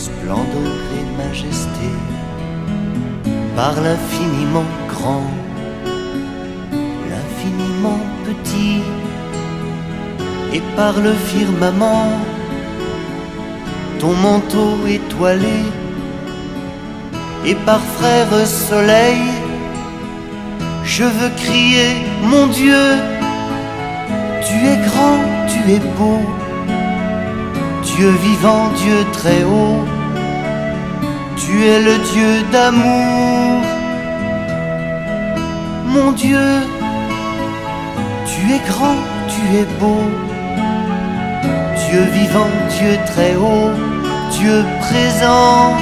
splendeur et majesté, par l'infiniment grand, l'infiniment petit, et par le firmament, ton manteau étoilé, et par frère soleil, je veux crier, mon Dieu, tu es grand, tu es beau, Dieu vivant, Dieu très haut, tu es le Dieu d'amour. Mon Dieu, tu es grand, tu es beau, Dieu vivant, Dieu très haut, Dieu présent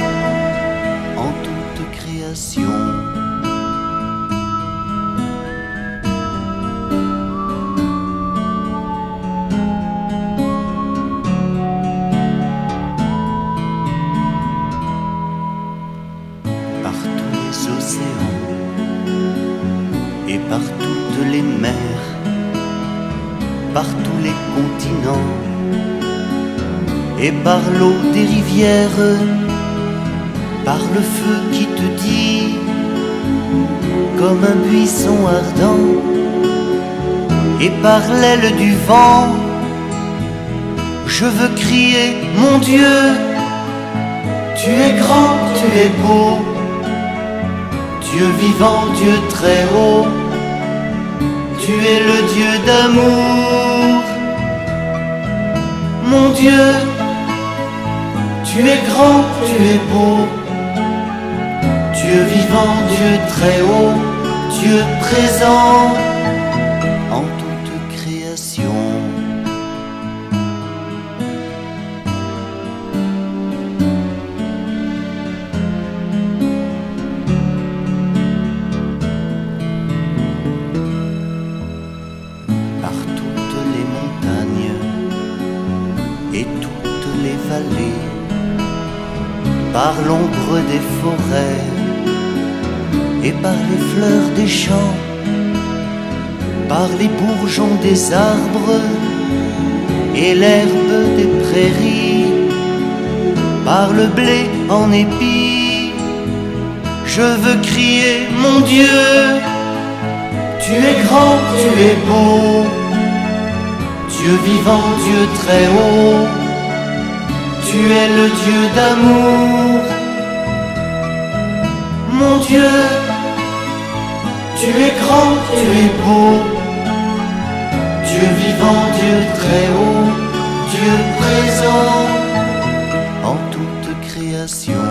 en toute création. Par tous les océans et par toutes les mers, par tous les continents et par l'eau des rivières, par le feu qui te dit comme un buisson ardent, et par l'aile du vent, je veux crier, mon Dieu, tu es grand, tu es beau, Dieu vivant, Dieu très haut, tu es le Dieu d'amour. Mon Dieu, tu es grand, tu es beau, Dieu vivant, Dieu très haut, Dieu présent en toute création. Par toutes les montagnes et toutes les vallées, par l'ombre des forêts et par les fleurs des champs, par les bourgeons des arbres et l'herbe des prairies, par le blé en épis, je veux crier, mon Dieu, tu es grand, tu es beau, Dieu vivant, Dieu très haut, tu es le Dieu d'amour. Mon Dieu, tu es grand, tu es beau, Dieu vivant, Dieu très haut, Dieu présent en toute création.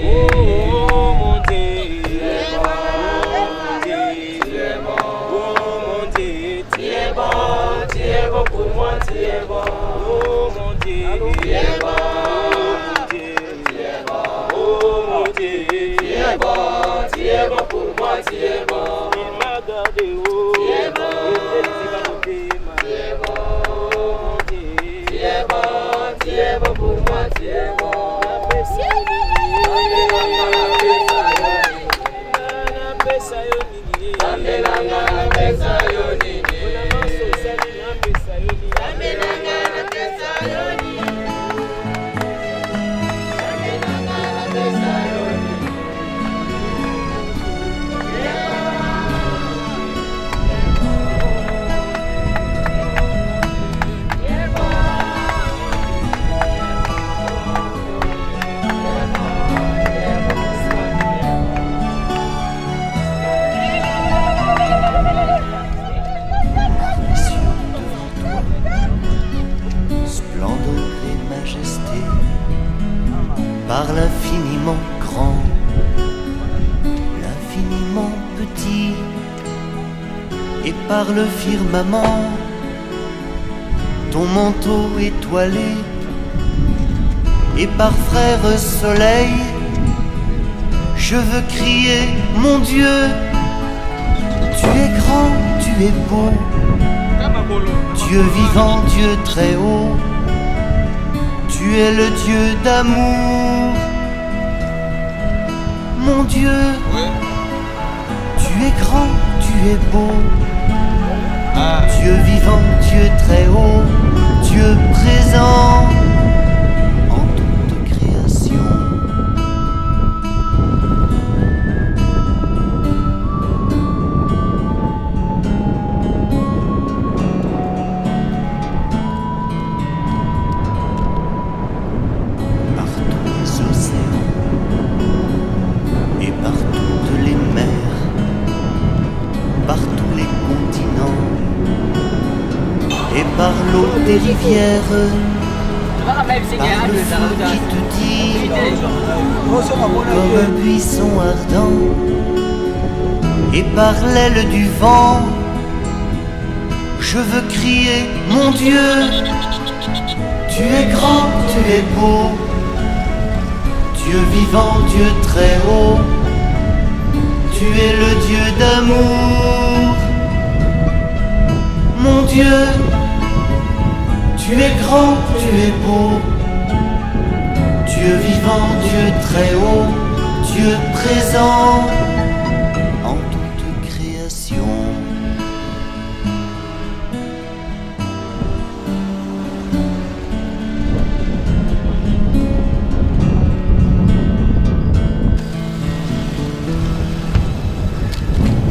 Oh, mon Dieu. Tu es bon pour moi, tu es bon. Il m'a gardé haut. Tu es bon. Tu es bon. Tu es bon. Tu es bon pour moi, tu es bon. Par l'infiniment grand, l'infiniment petit, et par le firmament, ton manteau étoilé, et par frère soleil, je veux crier, mon Dieu, tu es grand, tu es beau, Dieu vivant, Dieu très haut. Tu es le Dieu d'amour, mon Dieu. Tu es grand, tu es beau, Dieu vivant, Dieu très haut, Dieu présent en toute création. Par l'eau des rivières, par le feu qui te dit, comme un buisson ardent, et par l'aile du vent, je veux crier, mon Dieu, tu es grand, tu es beau, Dieu vivant, Dieu très haut, tu es le Dieu d'amour, mon Dieu. Tu es grand, tu es beau, Dieu vivant, Dieu très haut, Dieu présent en toute création.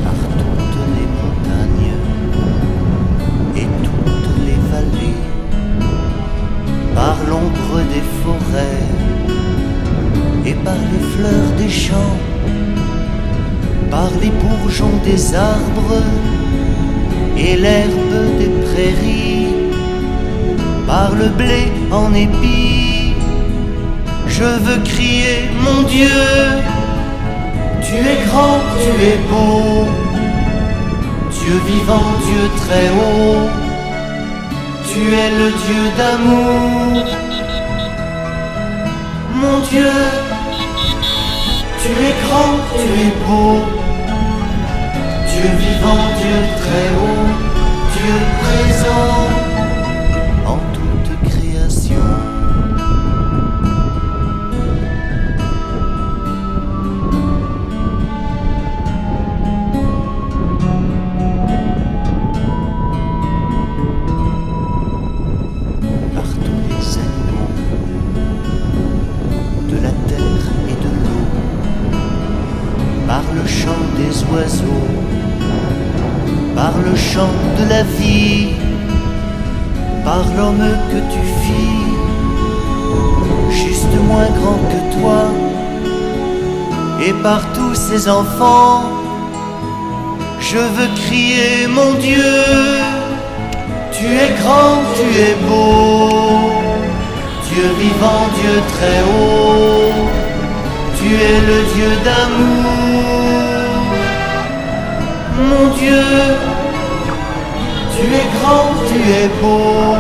Par toutes les montagnes et toutes les vallées, par l'ombre des forêts et par les fleurs des champs, par les bourgeons des arbres et l'herbe des prairies, par le blé en épi, je veux crier, mon Dieu, tu es grand, tu es beau, Dieu vivant, Dieu très haut. Tu es le Dieu d'amour, mon Dieu, tu es grand, tu es beau, Dieu vivant, Dieu très haut, Dieu présent en toute création. Par le chant des oiseaux, par le chant de la vie, par l'homme que tu fis, juste moins grand que toi, et par tous ces enfants, je veux crier, mon Dieu, tu es grand, tu es beau, Dieu vivant, Dieu très haut. Tu es le Dieu d'amour, mon Dieu, tu es grand, tu es beau,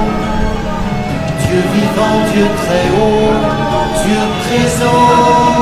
Dieu vivant, Dieu très haut, Dieu présent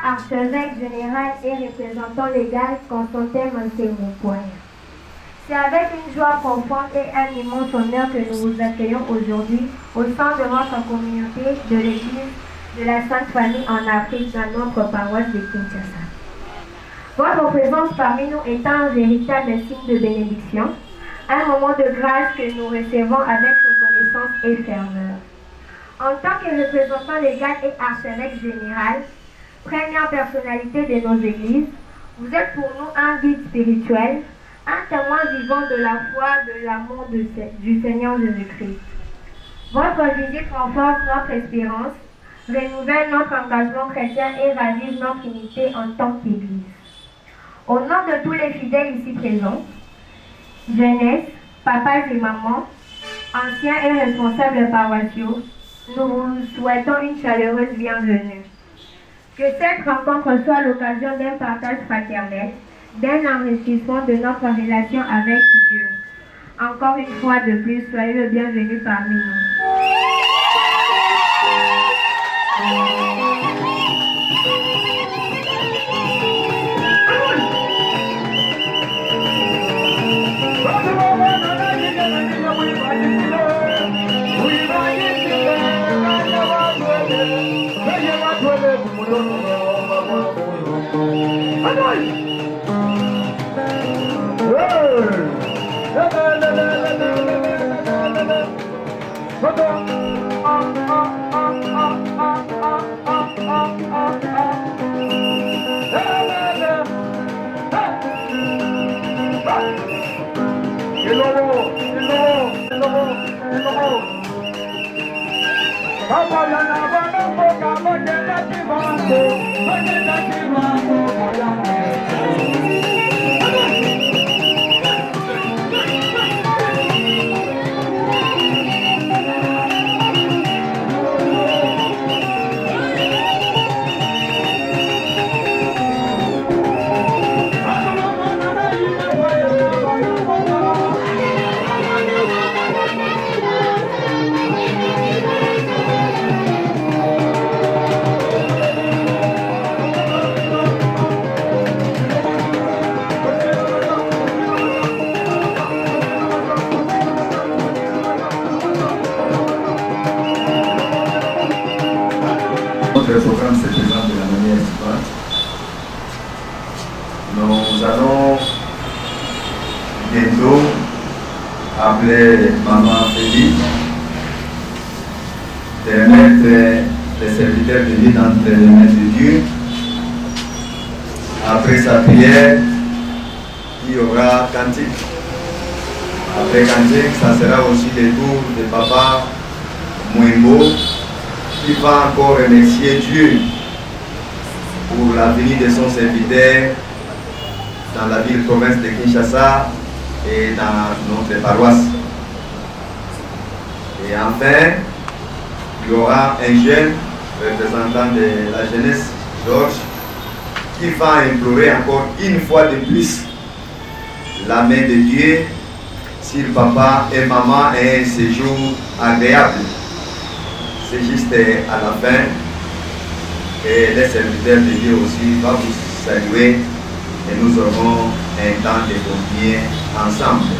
Archevêque général et représentant légal, Constantin Montemopoya. C'est avec une joie profonde et un immense honneur que nous vous accueillons aujourd'hui au sein de votre communauté de l'Église de la Sainte Famille en Afrique dans notre paroisse de Kinshasa. Votre présence parmi nous est un véritable signe de bénédiction, un moment de grâce que nous recevons avec reconnaissance et ferveur. En tant que représentant légal et archevêque général, première personnalité de nos églises, vous êtes pour nous un guide spirituel, un témoin vivant de la foi, de l'amour du Seigneur Jésus-Christ. Votre visite renforce notre espérance, renouvelle notre engagement chrétien et ravive notre unité en tant qu'Église. Au nom de tous les fidèles ici présents, jeunesse, papas et mamans, anciens et responsables paroissiaux, nous vous souhaitons une chaleureuse bienvenue. Que cette rencontre soit l'occasion d'un partage fraternel, d'un enrichissement de notre relation avec Dieu. Encore une fois de plus, soyez le bienvenu parmi nous. Le programme se présente de la manière suivante. Nous allons bientôt appeler Maman Félix, permettre les serviteurs de Dieu d'entrer les mains de Dieu. Après sa prière, il y aura cantique. Après cantique, ça sera aussi le tour de Papa Mouimbo, qui va encore remercier Dieu pour la venue de son serviteur dans la ville-province de Kinshasa et dans notre paroisse. Et enfin, il y aura un jeune représentant de la jeunesse, Georges, qui va implorer encore une fois de plus la main de Dieu sur papa et maman et un séjour agréable. C'est juste à la fin, et les serviteurs de Dieu aussi vont vous saluer et nous aurons un temps de convier ensemble.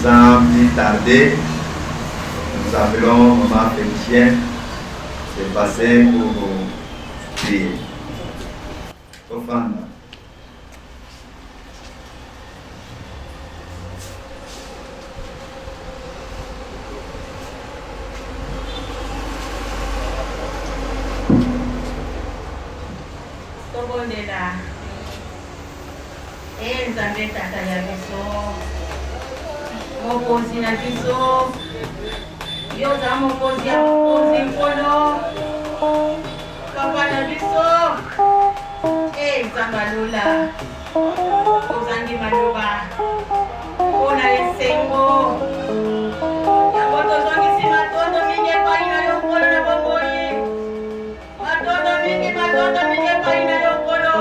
Sans plus tarder, nous appelons Maman Félicienne de passer pour prier. Offrande. bondela. Nzambe tata ya biso. Mokonzi na biso. Yo za mokonzi ya mokonzi nkolo. Papa na biso. Nzambalula. Ozangi maloba. Ona esengo. Yakoto zongisi matondo mingi epai na yo nkolo na bomoi. Matondo mingi epai na yo nkolo.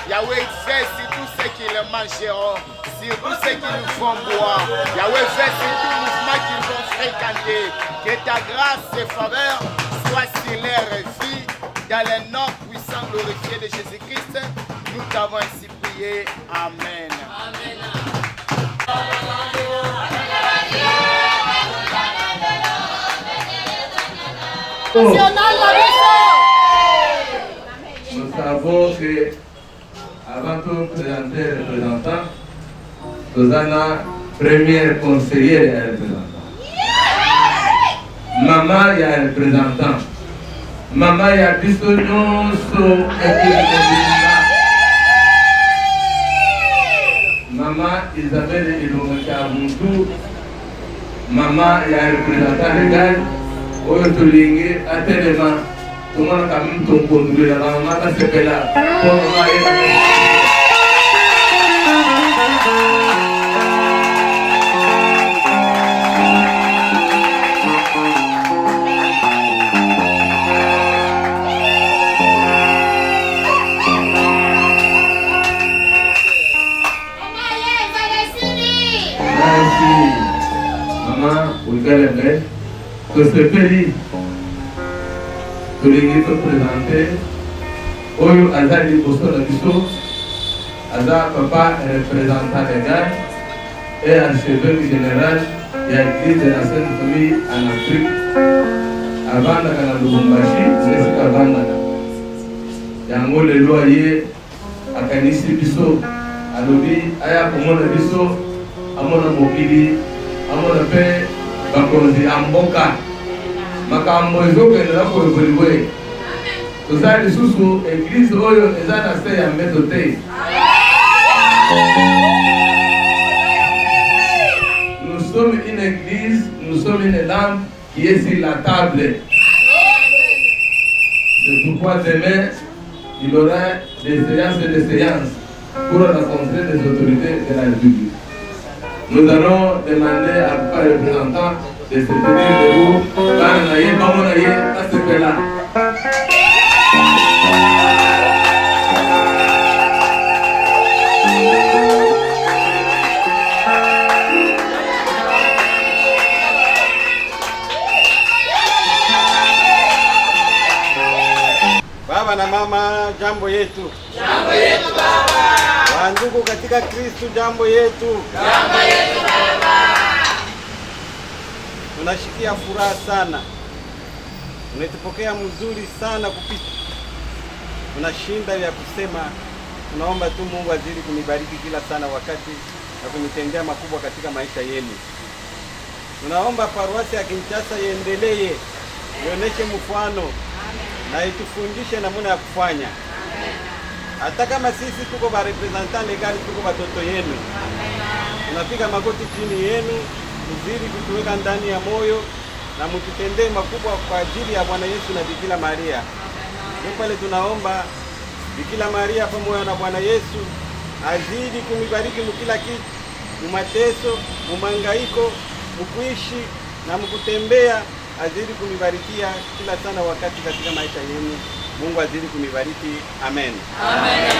Yahweh fait sur tous ceux qui le mangeront, sur tous ceux qui nous font boire. Yahweh fait sur tout mouvement qu'ils vont fréquenter. Que ta grâce et faveur soient sur leur vie. Dans le nom puissant glorifié de Jésus-Christ, nous t'avons ainsi prié. Amen. Amen. Nous savons que avant tout présenter le représentant, nous avons première conseillère et représentant. Maman, il y a un représentant. Maman, il y a du sonon, Maman, Isabelle et Ilomaka Moutou. Maman, il y a un représentant légal. Oyotolingi, Atelema. Tout le monde a même ton conduit là, maman, c'est là. Maman, vous allez que ce pays, que l'église se présente, Oyo Azali Boston Abisso, Aza Papa est représentant légal et archevêque général et l'église de la Sainte Famille en Afrique. Avant de la Lubumbashi, c'est ce qu'avant de Yango le loyer à Kanisi Bisso, à Lobi, Aya Pomona Bisso, à Mona Mokili, à Mona Pé. Bakonzi amboka makambo ezokendela ko evoluer tozali lisusu église oyo eza na se ya mbeto te. Nous sommes une église, nous sommes une lampe qui est sur la table. C'est pourquoi demain il y aura des séances et des séances pour rencontrer les autorités de la République. Nous allons demander à Papa le représentant de se tenir debout. À ce là. Baba na mama, jambo yetu. Jambo yetu baba. Wandugu katika Kristo, jambo yetu. Jambo yetu baba. Tunashikia furaha sana. Unatupokea mzuri sana kupita. Tunashinda ya kusema, tunaomba tu Mungu azidi kunibariki kila sana wakati na kunitendea makubwa katika maisha yenu. Tunaomba paroisi ya Kinshasa iendelee, ionyeshe mfano na itufundishe namna ya kufanya. Hata kama sisi tuko ba representant legal, tuko watoto yenu. tunapiga magoti chini yenu, mzidi kutuweka ndani ya moyo na mtutendee makubwa kwa ajili ya Bwana Yesu na Bikira Maria. Ndio pale tunaomba Bikira Maria pamoja na Bwana Yesu azidi kumibariki mkila kitu, mumateso, mumangaiko, mukuishi na mkutembea, azidi kumibarikia kila sana wakati katika maisha yenu. Mungu azidi kumibariki. Amen. Amen.